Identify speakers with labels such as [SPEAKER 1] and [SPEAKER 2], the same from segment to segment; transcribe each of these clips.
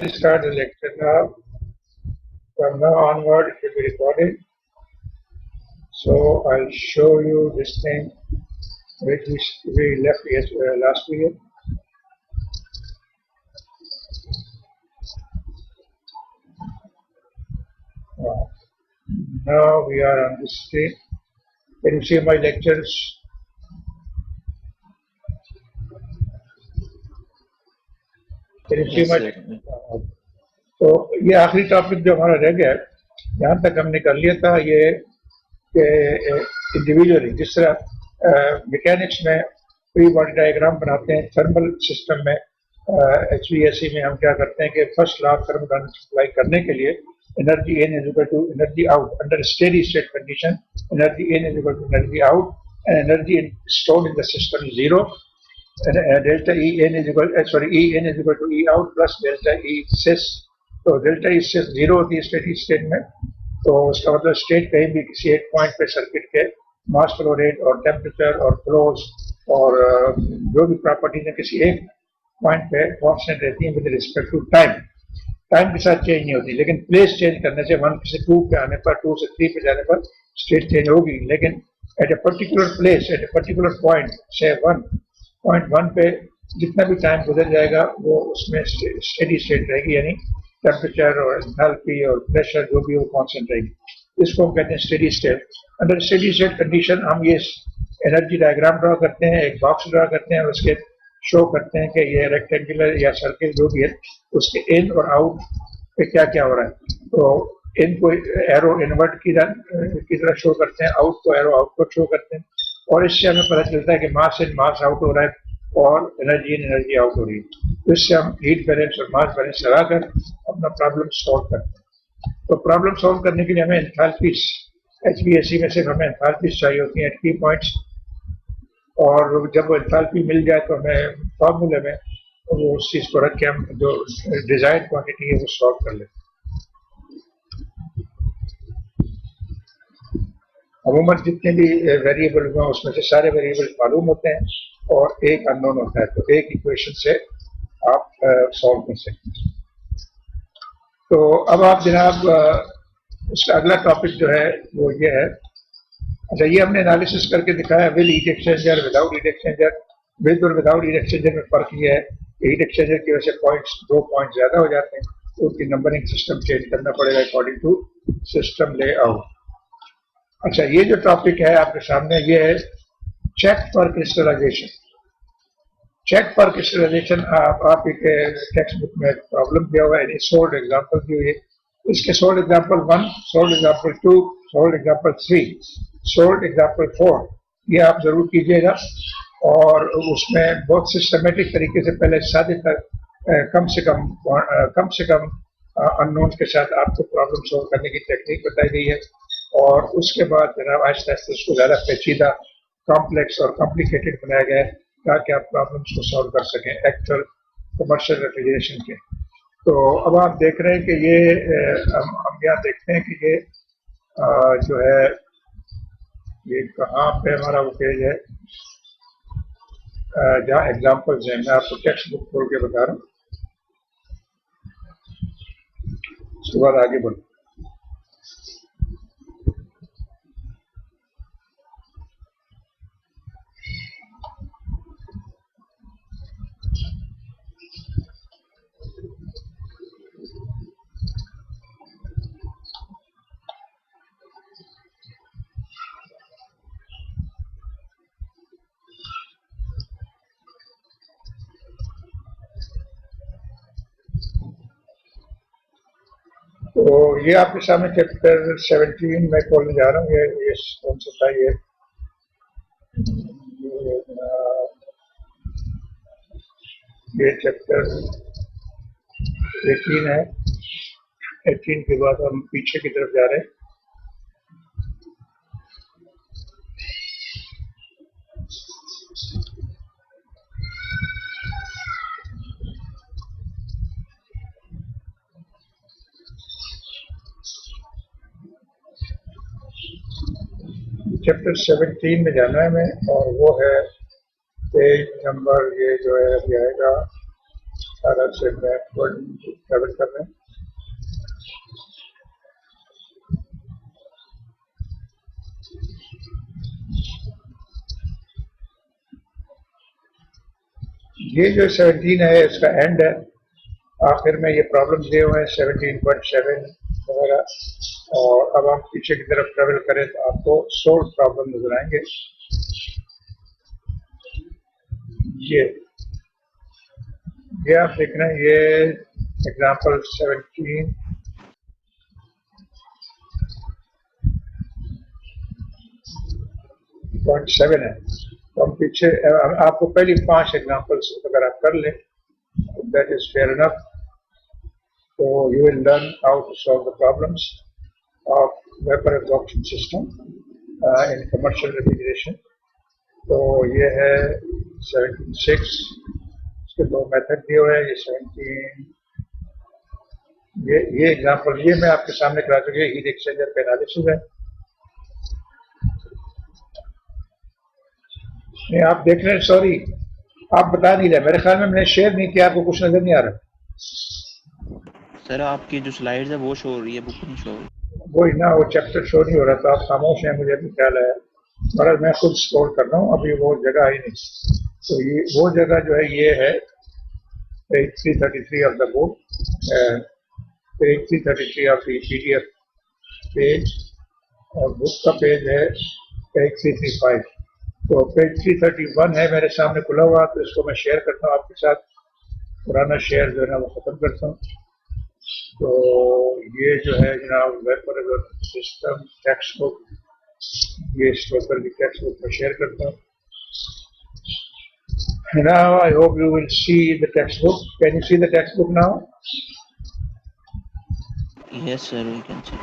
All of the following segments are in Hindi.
[SPEAKER 1] Start the lecture now. From now onward, it will be recorded. So I'll show you this thing which we left last year. Now we are on this screen. Can you see my lectures? Can you see my? तो ये आखिरी टॉपिक जो हमारा रह गया, यहाँ तक हमने कर लिया था ये इंडिविजुअली जिस तरह मैकेनिक्स में प्री बॉडी डायग्राम बनाते हैं, थर्मल सिस्टम में HVAC में हम क्या करते हैं कि first law of thermodynamics apply करने के लिए energy in is equal to energy out under steady state condition, energy in is equal to energy out and energy stored in the system zero, delta E in is equal to E out plus delta E sys. तो डेल्टा ई से जीरो होती है स्टेडी स्टेट में, तो उसका मतलब स्टेट कहीं भी किसी एक पॉइंट पे सर्किट के मास फ्लो रेट और टेम्परेचर और फ्लोज और जो भी प्रॉपर्टीज है किसी एक पॉइंट पे कांस्टेंट रहती है with respect to time. Time के साथ चेंज नहीं होती, लेकिन प्लेस चेंज करने से 1 से 2 पे आने पर, 2 से 3 पे जाने पर स्टेट चेंज होगी, लेकिन at a particular place at a particular point से 1.1 पे जितना भी टाइम गुजर जाएगा वो उसमें स्टेडी स्टेट रहेगी, यानी टेम्परेचर और एंथैल्पी और प्रेशर जो भी वो कांस्टेंट रहेगी। इसको हम कहते हैं steady state. Under steady state condition हम ये एनर्जी डायग्राम ड्रा करते हैं, एक बॉक्स ड्रा करते हैं और उसके शो करते हैं कि ये रेक्टेंगुलर या सर्किल जो भी है उसके इन और आउट पे क्या क्या हो रहा है। तो इन को एरो इनवर्ट की तरह शो करते हैं, आउट को एरो आउटपुट शो करते हैं, और इससे हमें पता चलता है कि मास इन मास आउट हो रहा है और एनर्जी इन एनर्जी आउट हो रही है। तो इससे हम हीट बैलेंस और मास बैलेंस लगाकर अपना प्रॉब्लम सॉल्व करते हैं। तो प्रॉब्लम सॉल्व करने के लिए हमें एंथैल्पीज, HVAC में सिर्फ हमें एंथैल्पीज चाहिए होती हैं, की पॉइंट्स, और जब वो एंथैल्पी मिल जाए तो हमें फॉर्मूले में वो उस चीज़ को रख के हम जो डिजायर्ड क्वांटिटी है वो सॉल्व कर लेते हैं। अमूमन जितने भी वेरिएबल हुए उसमें से सारे वेरिएबल मालूम होते हैं और एक अननोन होता है, तो एक इक्वेशन से आप सॉल्व कर सकते हैं। तो अब आप जनाब उसका अगला टॉपिक जो है वो ये है। अच्छा, ये हमने एनालिसिस करके दिखाया with heat exchanger, without heat exchanger. With और विदाउट हीट एक्सचेंजर में फर्क ये है कि हीट एक्सचेंजर की वजह से पॉइंट्स 2 पॉइंट ज्यादा हो जाते हैं, तो उसकी नंबरिंग सिस्टम चेंज करना पड़ेगा अकॉर्डिंग टू सिस्टम लेआउट। अच्छा, ये जो टॉपिक है आपके सामने ये है check for crystallization. Check for crystallization आप एक टेक्स्ट बुक में प्रॉब्लम दिया हुआ है, सोल्ड एग्जांपल दी हुई है। इसके sold example 1, sold example 2, sold example 3, sold example 4 ये आप जरूर कीजिएगा, और उसमें बहुत सिस्टमेटिक तरीके से पहले सादे तक कम से कम अननोन के साथ आपको प्रॉब्लम सोल्व करने की टेक्निक बताई गई है, और उसके बाद जनाब आहिस्ता आहिस्ता उसको ज़्यादा पेचीदा, कॉम्प्लेक्स और कॉम्प्लिकेटेड बनाया गया है ताकि आप प्रॉब्लम्स को सॉल्व कर सकें एक्चुअल कमर्शियल रेफ्रिजरेशन के। तो अब आप देख रहे हैं कि ये हम यहाँ देखते हैं कि ये जो है ये कहाँ पे हमारा वो पेज है जहाँ एग्जाम्पल्स हैं। मैं आपको टेक्स्ट बुक खोल के बता रहा हूँ, उसके बाद आगे बढ़ो। तो ये आपके सामने चैप्टर 17 में खोलने जा रहा हूँ। ये कौन सा था ये चैप्टर 18 है। 18 के बाद हम पीछे की तरफ जा रहे हैं। चैप्टर 17 में जाना है मैं, और वो है पेज नंबर ये जो है अभी आएगा 18 से बैकवर्ड ट्रेवल कर रहे हैं। ये जो 17 है इसका एंड है, आखिर में ये प्रॉब्लम्स दिए हुए हैं 17.7 वगैरह, और अब हम पीछे की तरफ ट्रेवल करें तो आपको सोल्व प्रॉब्लम नजर आएंगे। ये आप देख रहे हैं, ये एग्जांपल 17.7 है। तो हम पीछे आपको पहली 5 एग्जांपल्स अगर आप कर लें, दैट इज फेयर इनफ, तो you will learn how to solve the problems of vapour absorption system in commercial refrigeration. तो ये है 76, इसके 2 मेथड दिए हुए हैं। ये 17, ये एग्जांपल ये मैं आपके सामने करा चुकी है, हीट एक्सचेंजर का एनालिसिस है। नहीं आप देख रहे हैं, सॉरी आप बता नहीं रहे, मेरे ख्याल में मैंने शेयर नहीं किया, आपको कुछ नजर नहीं आ रहा।
[SPEAKER 2] सर आपकी जो स्लाइड्स है वो शो हो रही है, बुक नहीं शो हो रही।
[SPEAKER 1] वही ना, वो चैप्टर शो नहीं हो रहा, तो आप खामोश हैं, मुझे भी ख्याल आया, मगर मैं खुद स्क्रॉल कर रहा हूँ, अभी वो जगह आई नहीं। तो ये वो जगह जो है, ये है page 333 of the book, page 333 of the PDF page, और बुक का पेज है पेज 335। तो पेज 331 है मेरे सामने खुला हुआ, तो इसको मैं शेयर करता हूँ आपके साथ, पुराना शेयर जो है ना वो खत्म करता हूँ। तो ये जो है जनाब वेपर सिस्टम टेक्स्ट बुक, ये स्टोकर की टेक्स्ट बुक में शेयर करता हूँ। Now I hope you will see the textbook. Can you see the textbook now?
[SPEAKER 2] Yes sir, we can see.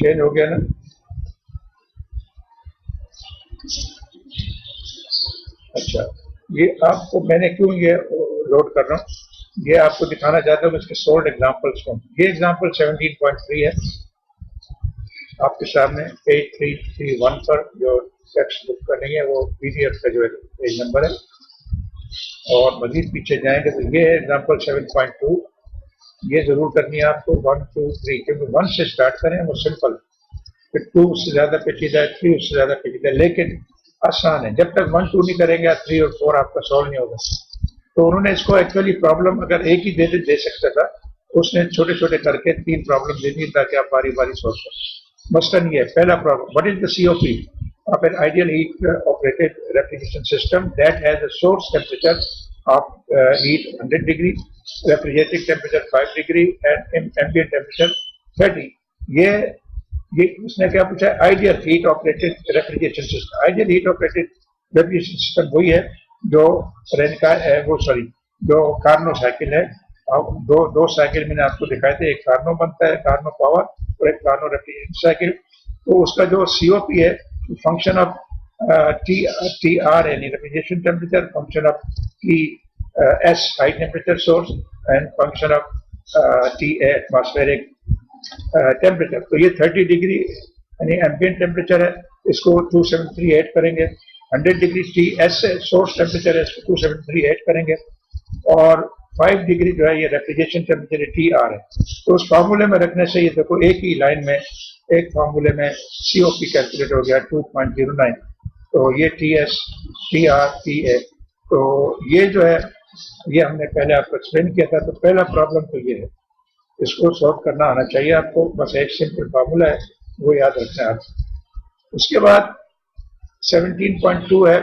[SPEAKER 1] Change हो गया ना? अच्छा, ये आपको मैंने क्यों ये लोड कर रहा हूँ, ये आपको दिखाना चाहता हूँ इसके सोल्ड एग्जांपल्स को। ये एग्जांपल 17.3 है आपके सामने, पेज 331 पर, जो टेक्स्ट बुक का नहीं है, वो PDF का जो है पेज नंबर है। और मजीद पीछे जाएंगे तो ये एग्जांपल 7.2, ये जरूर करनी है आपको 1, 2, 3, क्योंकि 1 से स्टार्ट करें वो सिंपल, फिर 2 उससे ज्यादा पेचीदा है, 3 उससे ज्यादा पेचीदा है, लेकिन आसान है। जब तक 1, 2 नहीं करेंगे 3 और 4 आपका सॉल्व नहीं होगा। तो उन्होंने इसको एक्चुअली प्रॉब्लम अगर एक ही दे सकता था, उसने छोटे छोटे करके 3 प्रॉब्लम दे दी ताकि आप बारी बारी सॉल्व करें। मसलन ये पहला problem, what is the COP of an ideal heat operated refrigeration system that has a source temperature of heat 100 degree, refrigerating temperature 5 degree and ambient temperature 30। ये उसने क्या पूछा, ideal heat operated refrigeration system. Ideal heat operated refrigeration system वही है जो रेनका वो सॉरी जो कार्नो साइकिल है। अब दो साइकिल मैंने आपको दिखाए थे, एक कार्नो बनता है, कार्नो पावर, और एक कार्नो रेफ्रिजरेशन साइकिल। तो उसका जो COP है, फंक्शन ऑफ TR यानी refrigeration temperature, function of TS high temperature source, and function of TA atmospheric temperature. तो ये 30 डिग्री यानी एम्बिएंट टेम्परेचर है, इसको 2738 करेंगे। 100 डिग्री TS सोर्स टेम्परेचर है, इसको 2738 करेंगे। और 5 डिग्री जो है ये रेफ्रिजरेशन टेम्परेचर TR है। तो उस फार्मूले में रखने से ये देखो एक ही लाइन में, एक फार्मूले में COP कैलकुलेट हो गया 2.09। तो ये TS TR TA, तो ये जो है ये हमने पहले आपको एक्सप्लेन किया था। तो पहला प्रॉब्लम तो ये है, इसको सॉल्व करना आना चाहिए आपको, बस एक सिंपल फार्मूला है, वो याद रखना है आप। उसके बाद 17.2 है,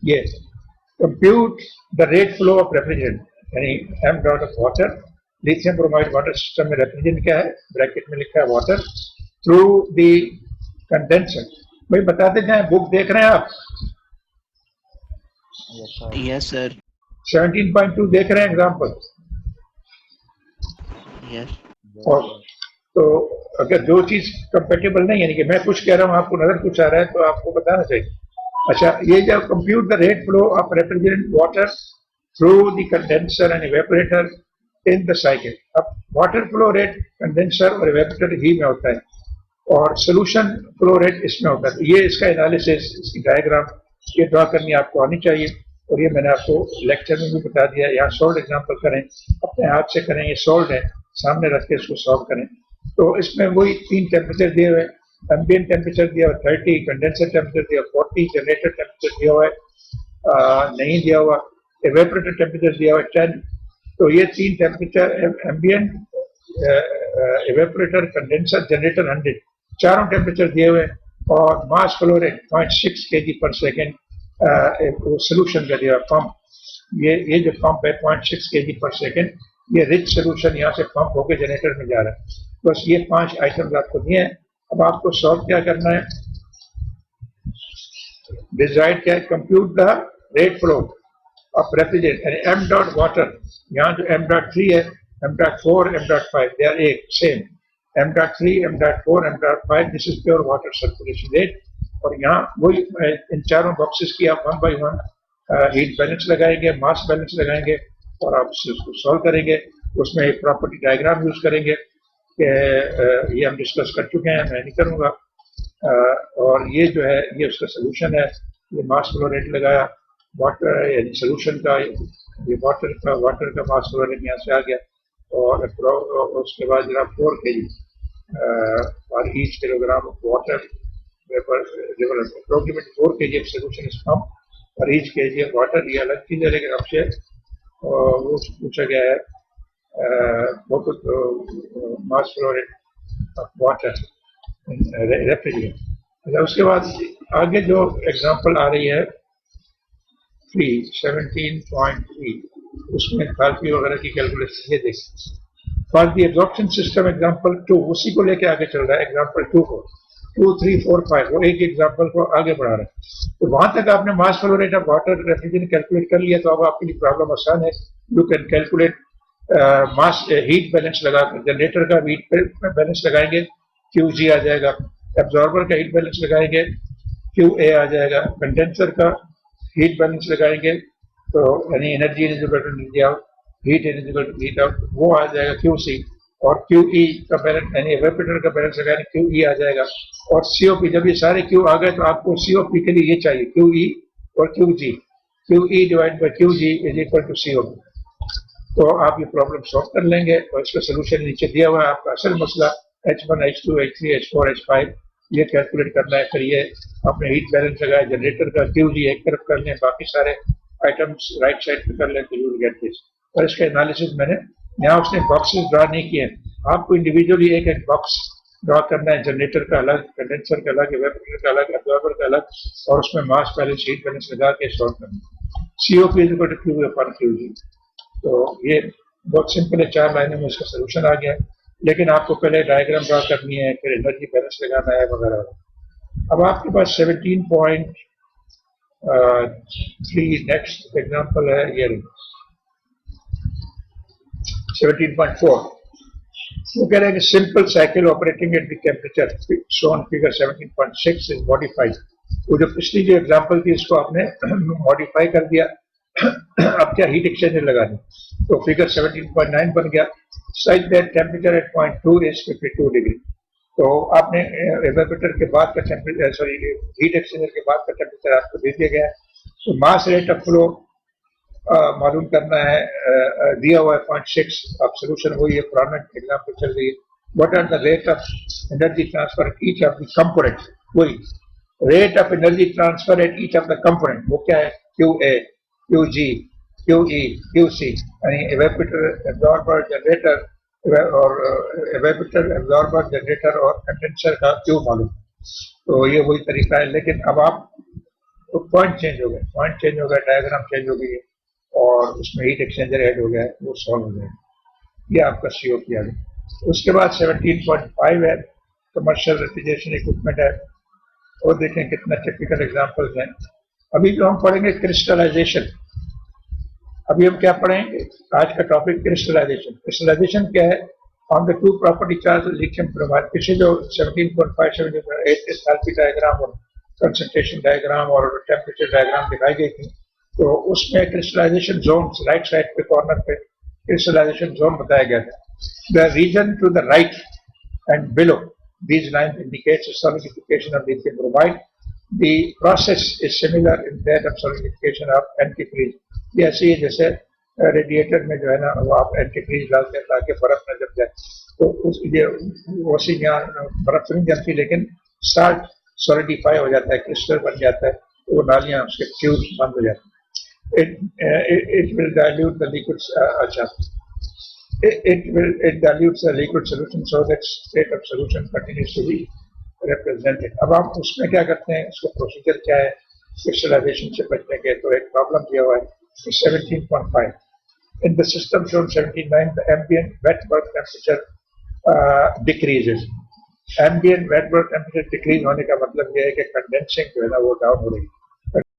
[SPEAKER 1] ये compute the rate flow of refrigerant, यानी m dot of water, lithium bromide water system में रेफ्रिजरेंट क्या है, ब्रैकेट में लिखा है वाटर, थ्रू द कंडेंसर। भाई बताते जाए, बुक देख रहे हैं आप?
[SPEAKER 2] Yes sir.
[SPEAKER 1] 17.2 देख रहे हैं एग्जाम्पल?
[SPEAKER 2] यस।
[SPEAKER 1] और तो अगर जो चीज कंपेटेबल नहीं, यानी कि मैं कुछ कह रहा हूँ आपको नजर कुछ आ रहा है, तो आपको बताना चाहिए। अच्छा, ये जब compute the rate flow of refrigerant water through the condenser and evaporator in the cycle. अब वाटर फ्लो रेट कंडेंसर और इवेपोरेटर ही में होता है, और सोल्यूशन फ्लो रेट इसमें होता है। तो ये इसका एनालिसिस, इसकी डायग्राम ये ड्रा करनी आपको आनी चाहिए, और ये मैंने आपको लेक्चर में भी बता दिया। यहाँ सोल्ड एग्जाम्पल करें, अपने हाथ से करें, ये सोल्ड है, सामने रख के इसको सॉल्व करें। तो इसमें वही 3 टेम्परेचर दिए हुए, एम्बिएंट टेम्परेचर दिया हुआ 30, कंडेंसर टेम्परेचर दिया 40, जनरेटर टेम्परेचर दिया हुआ है नहीं दिया हुआ, एवेपोरेटर टेम्परेचर दिया हुआ है 10। तो ये 3 temperature ambient, evaporator, condenser, generator 100, चारों टेम्परेचर दिए हुए और मास फ्लो रेट 0.6 kg पर सेकेंड सोल्यूशन का दिया पंप। ये जो पंप है 0.6 kg पर सेकेंड, ये रिच सोल्यूशन यहाँ से पंप होकर जनरेटर में जा रहा है। बस ये 5 आइटम्स आपको दिए हैं। अब आपको सॉल्व क्या करना है, डिजाइड क्या है, compute the rate flow of refrigerator m dot water. यहाँ जो एम डॉट 3 है, m dot 4, m dot 5 they are एक same, m dot 3, m dot 4, m dot 5 this is pure water circulation rate. और यहाँ वही इन चारों बॉक्सेस की आप 1 by 1 हीट बैलेंस लगाएंगे, मास बैलेंस लगाएंगे और आप उसको सॉल्व करेंगे। उसमें एक प्रॉपर्टी डायग्राम यूज करेंगे कि ये हम डिस्कस कर चुके हैं, मैं नहीं करूँगा। और ये जो है ये उसका सोल्यूशन है। ये मास फ्लो रेट लगाया वाटर यानी सोल्यूशन का, ये वाटर का मास फ्लो रेट यहाँ से आ गया। और उसके बाद जरा 4 kg और each kilogram of water approximate 4 kg of solution is come और ईच kg ऑफ वाटर। ये अलग चीज है, लेकिन आपसे वो पूछा गया है मास flow rate of water refrigerator. उसके बाद आगे जो एग्जांपल आ रही है 17.3, उसमें एंथैल्पी वगैरह की कैलकुलेशन ये देखिए। For the absorption system example 2, उसी को लेके आगे चल रहा है एग्जांपल 2 को, 2, 3, 4, 5 वो एक एग्जांपल को आगे बढ़ा रहा है। तो वहां तक आपने mass flow rate of water refrigerator calculate कर लिया, तो अब आपके लिए प्रॉब्लम आसान है। You can calculate mass heat balance लगा कर, जनरेटर का हीट बैलेंस लगाएंगे QG आ जाएगा, एब्जॉर्बर का हीट बैलेंस लगाएंगे QA आ जाएगा, कंडेंसर का हीट बैलेंस लगाएंगे तो यानी energy is equal to energy out, heat is equal to heat out, वो आ जाएगा QC। और QE का बैलेंस यानी एवेपोरेटर का बैलेंस लगाएंगे QE आ जाएगा। और COP, जब ये सारे Q आ गए तो आपको COP के लिए ये चाहिए QE और QG, QE divide by QG is equal to COP। तो आप ये प्रॉब्लम सॉल्व कर लेंगे और इसका सोल्यूशन नीचे दिया हुआ है। आपका असल मसला H1, H2, H3, H4, H5 ये कैलकुलेट करना है। फिर ये आपने हीट बैलेंस लगाया, जनरेटर का QG एक तरफ कर लें, बाकी सारे आइटम्स राइट साइड पे कर लें तो यू विल गेट दिस। और इसका एनालिसिस मैंने यहाँ उसने बॉक्सेस ड्रा नहीं किए, आपको इंडिविजुअली एक एक बॉक्स ड्रा करना है, जनरेटर का अलग, कंडेंसर का अलग, एवेपोरेटर का अलग, एब्जॉर्बर का अलग, और उसमें मास बैलेंस हीट बैलेंस लगा के सॉल्व करना है। COP is equal to Q upon QG। तो ये बहुत सिंपल है, 4 लाइनों में इसका सोल्यूशन आ गया। लेकिन आपको पहले डायग्राम ड्रा करनी है, फिर एनर्जी बैलेंस लगाना है वगैरह। अब आपके पास 17.3 नेक्स्ट एग्जांपल है, ये 17.4। वो कह रहे हैं कि simple cycle operating at the temperature shown figure 17.6 is modified. वो जो पिछली जो एग्जांपल थी इसको आपने मॉडिफाई कर दिया। अब क्या हीट एक्सचेंजर लगानी, तो फिगर 17.9 बन गया। Size that temperature at point 2 is 52 degree. तो आपने एवेपोरेटर के बाद का टेम्परेचर, सॉरी हीट एक्सचेंजर के बाद का टेम्परेचर आपको दे दिया गया है। तो मास रेट ऑफ फ्लो मालूम करना है, दिया हुआ है 0.6। अब सोल्यूशन वही है, पुराना एग्जाम्पल चल रही है। What are the rate of energy transfer each of the component, वही rate of energy transfer at each of the component, वो क्या है QA, QG, QE, QC, यानी एवेपोरेटर, एब्जॉर्बर, जनरेटर और एवेपोरेटर, एब्जॉर्बर, जनरेटर और कंडेंसर का Q मालूम। तो ये वही तरीका है, लेकिन अब आप तो पॉइंट चेंज हो गया, डायग्राम चेंज हो गई है और उसमें हीट एक्सचेंजर ऐड हो गया है, वो सॉल्व हो गया। ये आपका COP आ गया। उसके बाद 17.5 है, कमर्शियल रेफ्रिजरेशन इक्विपमेंट है। और देखें कितना टिपिकल एग्जांपल्स हैं। अभी जो हम पढ़ेंगे क्रिस्टलाइजेशन, अभी हम क्या पढ़ेंगे, आज का टॉपिक क्रिस्टलाइजेशन क्या है, on the two property chart lithium bromide. पीछे जो 17.5 17.8 एंथैल्पी डायग्राम और कंसंट्रेशन डायग्राम और टेम्परेचर डायग्राम दिखाई गई थी, तो उसमें क्रिस्टलाइजेशन जोन राइट साइड पे कॉर्नर पे क्रिस्टलाइजेशन जोन बताया गया था। The region to the right and below these lines indicates solidification of lithium bromide. The process is similar in that of solidification of antifreeze. ये ऐसे ही जैसे रेडिएटर में जो है ना वो आप एंटीफ्रीज डालते हैं ताकि बर्फ न जम जाए, तो उस ये वॉशिंग यहाँ बर्फ नहीं जमती लेकिन साल्ट सॉलिडिफाई हो जाता है, क्रिस्टल बन जाता है, तो वो नालियाँ उसके ट्यूब्स बंद हो जाते हैं. It will dilute the liquid. अच्छा, it dilutes the liquid solution so that state of solution continues to be represented. अब आप उसमें क्या करते हैं, उसका प्रोसीजर क्या है क्रिस्टलाइजेशन से बचने के, तो एक प्रॉब्लम दिया हुआ है 17.5. In the system shown 79, the ambient wet bulb temperature decreases. Ambient wet bulb temperature decrease होने का मतलब यह है कि कंडेंसिंग जो है ना वो डाउन हो रही है.